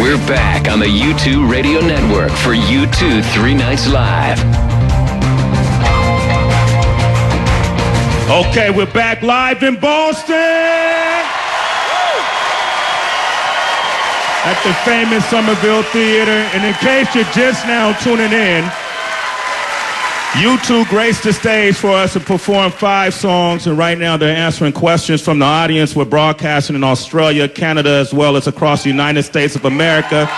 We're back on the U2 Radio Network for U2 3 Nights Live. Okay, we're back live in Boston at the famous Somerville Theater. And in case you're just now tuning in, U2 graced the stage for us to perform 5 songs, and right now they're answering questions from the audience. We're broadcasting in Australia, Canada, as well as across the United States of America.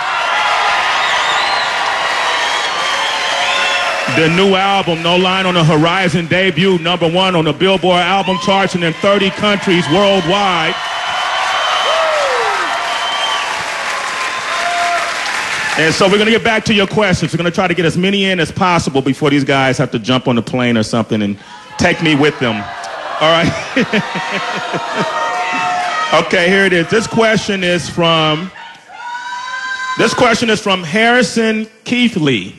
The new album, No Line on the Horizon, debuted #1 on the Billboard album charts and in 30 countries worldwide. And so we're going to get back to your questions. We're going to try to get as many in as possible before these guys have to jump on the plane or something and take me with them. All right? Okay, here it is. This question is from Harrison Keithley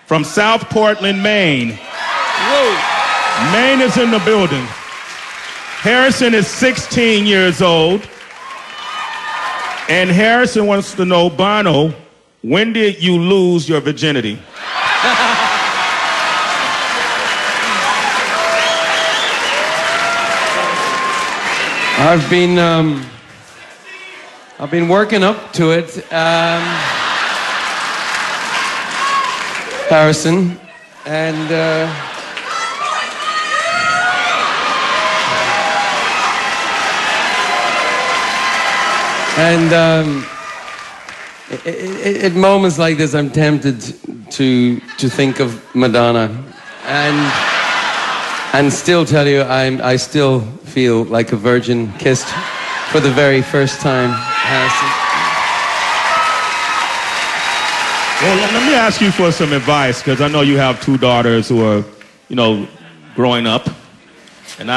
from South Portland, Maine. Whoa. Maine is in the building. Harrison is 16 years old. And Harrison wants to know, Bono, when did you lose your virginity? I've been working up to it, Harrison, and at moments like this, I'm tempted to think of Madonna, and still tell you I still feel like a virgin kissed for the very first time, Harrison. Well, let me ask you for some advice, because I know you have 2 daughters who are, you know, growing up. And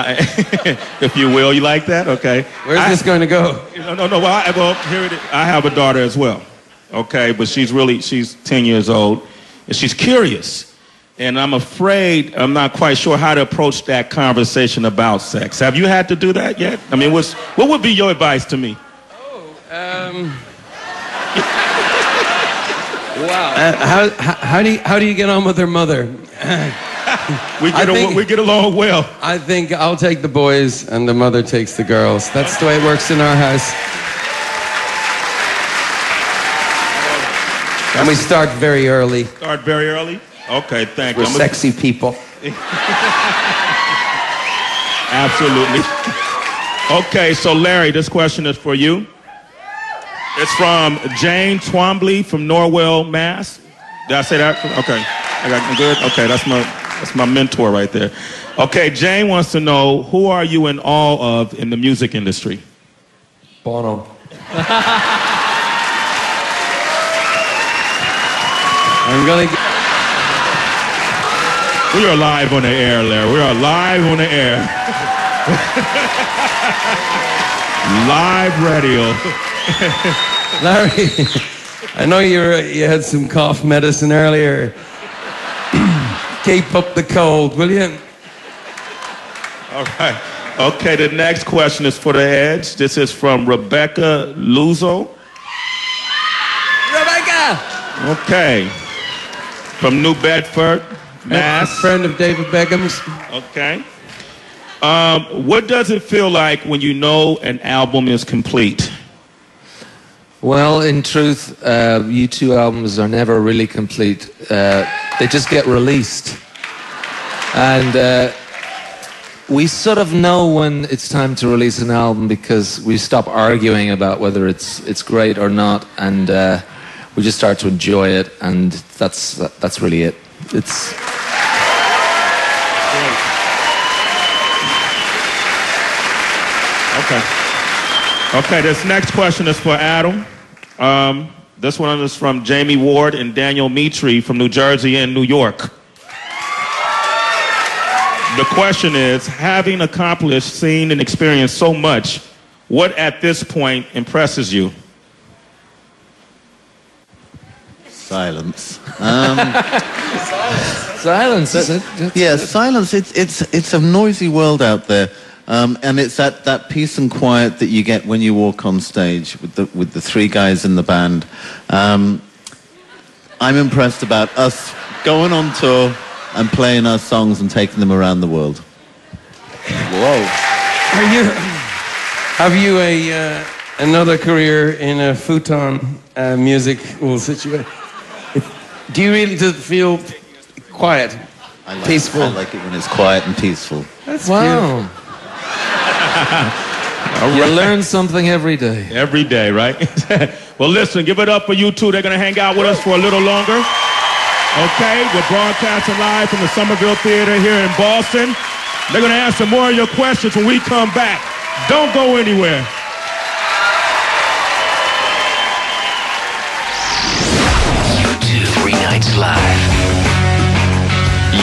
if you will, you like that? Okay. Where's this going to go? No. Well, here it is. I have a daughter as well. Okay, but she's 10 years old, and she's curious. And I'm afraid I'm not quite sure how to approach that conversation about sex. Have you had to do that yet? I mean, what would be your advice to me? Wow. How do you get on with her mother? We get along well. I think I'll take the boys and the mother takes the girls. That's the way it works in our house. And we start very early. Start very early? Okay, thank you. We're sexy people. Absolutely. Okay, so Larry, this question is for you. It's from Jane Twombly from Norwell, Mass. Did I say that? Okay. I got good? Okay, that's my mentor right there. Okay, Jane wants to know, who are you in awe of in the music industry? Bono. We are live on the air, Larry. We are live on the air. Live radio. Larry, I know you had some cough medicine earlier. Keep up the cold, will you? All right. Okay, the next question is for the Edge. This is from Rebecca Luzo. Rebecca! Okay. From New Bedford, Mass. A friend of David Beckham's. Okay. What does it feel like when you know an album is complete? Well, in truth, U2 albums are never really complete. They just get released. And we sort of know when it's time to release an album because we stop arguing about whether it's great or not, and we just start to enjoy it, and that's really it. It's... Okay, this next question is for Adam. This one is from Jamie Ward and Daniel Mitri from New Jersey and New York. The question is, having accomplished, seen, and experienced so much, what at this point impresses you? Silence. Silence, is it? Yeah, silence. It's a noisy world out there. And it's that peace and quiet that you get when you walk on stage with the three guys in the band. I'm impressed about us going on tour and playing our songs and taking them around the world. Whoa. Have you another career in a futon musical situation? Do you really just feel quiet, peaceful? I like it when it's quiet and peaceful. That's wow. You learn something every day. Every day, right? Well, listen, give it up for you two. They're going to hang out with us for a little longer. Okay, we're broadcasting live from the Somerville Theater here in Boston. They're going to answer more of your questions when we come back. Don't go anywhere. U2 3 Nights Live.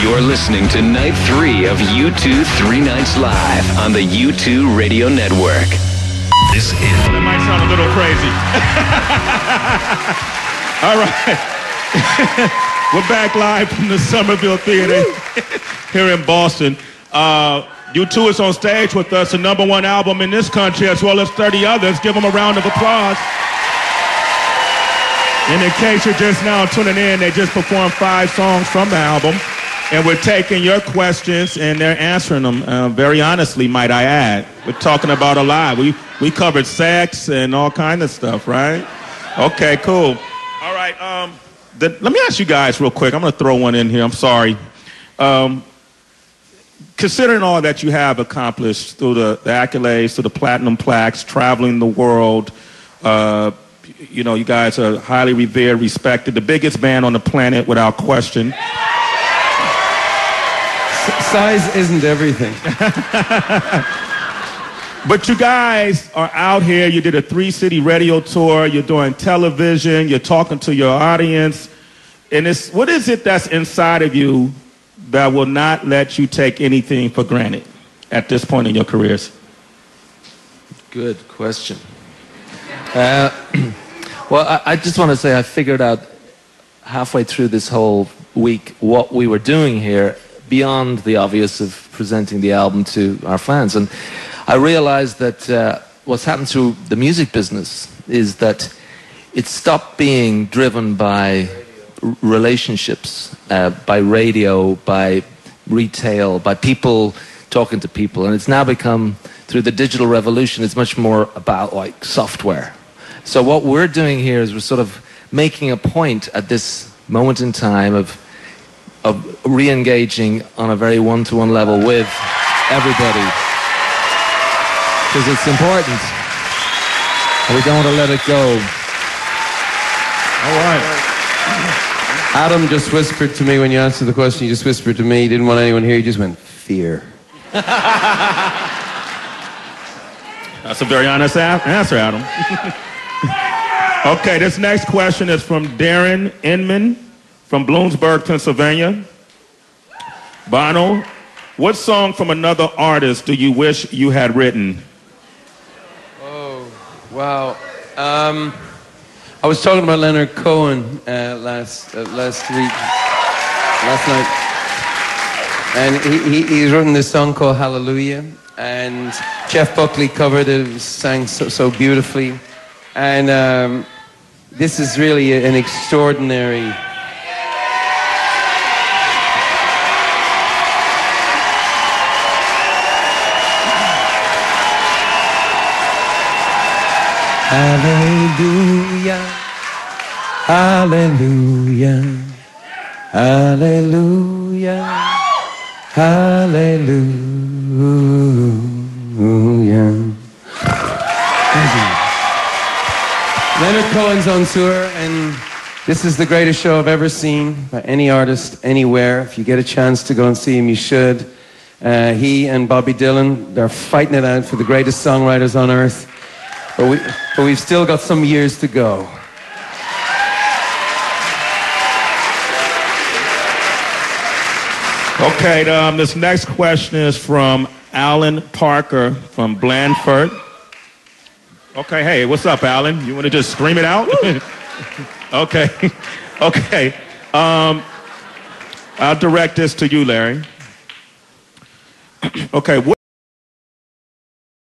You're listening to Night 3 of U2 3 Nights Live on the U2 Radio Network. This is... That might sound a little crazy. All right. We're back live from the Somerville Theater here in Boston. U2 is on stage with us, the #1 album in this country, as well as 30 others. Give them a round of applause. And in case you're just now tuning in, they just performed 5 songs from the album. And we're taking your questions, and they're answering them very honestly, might I add. We're talking about a lot. We covered sex and all kinds of stuff, right? Okay, cool. All right, let me ask you guys real quick. I'm going to throw one in here. I'm sorry. Considering all that you have accomplished through the accolades, through the platinum plaques, traveling the world, you know, you guys are highly revered, respected, the biggest band on the planet without question. Size isn't everything. But you guys are out here. You did a 3-city radio tour. You're doing television. You're talking to your audience. And what is it that's inside of you that will not let you take anything for granted at this point in your careers? Good question. Well, I just want to say I figured out halfway through this whole week what we were doing here beyond the obvious of presenting the album to our fans. And I realized that what's happened to the music business is that it stopped being driven by relationships, by radio, by retail, by people talking to people. And it's now become, through the digital revolution, it's much more about like software. So what we're doing here is we're sort of making a point at this moment in time of re-engaging on a very one-to-one level with everybody. Because it's important. And we don't want to let it go. All right. Adam just whispered to me when you answered the question, you just whispered to me, he didn't want anyone here, he just went, fear. That's a very honest answer, Adam. Okay, this next question is from Darren Inman from Bloomsburg, Pennsylvania. Bono, what song from another artist do you wish you had written? Oh, wow. I was talking about Leonard Cohen last night, and he's written this song called Hallelujah, and Jeff Buckley covered it. It was sang so beautifully, and this is really an extraordinary. Hallelujah, hallelujah, hallelujah, hallelujah. Leonard Cohen's on tour, and this is the greatest show I've ever seen by any artist anywhere. If you get a chance to go and see him, you should. He and Bobby Dylan, they're fighting it out for the greatest songwriters on earth. But we've still got some years to go. Okay, this next question is from Alan Parker from Blandford. Okay, hey, what's up, Alan? You want to just scream it out? Okay, okay. I'll direct this to you, Larry. Okay,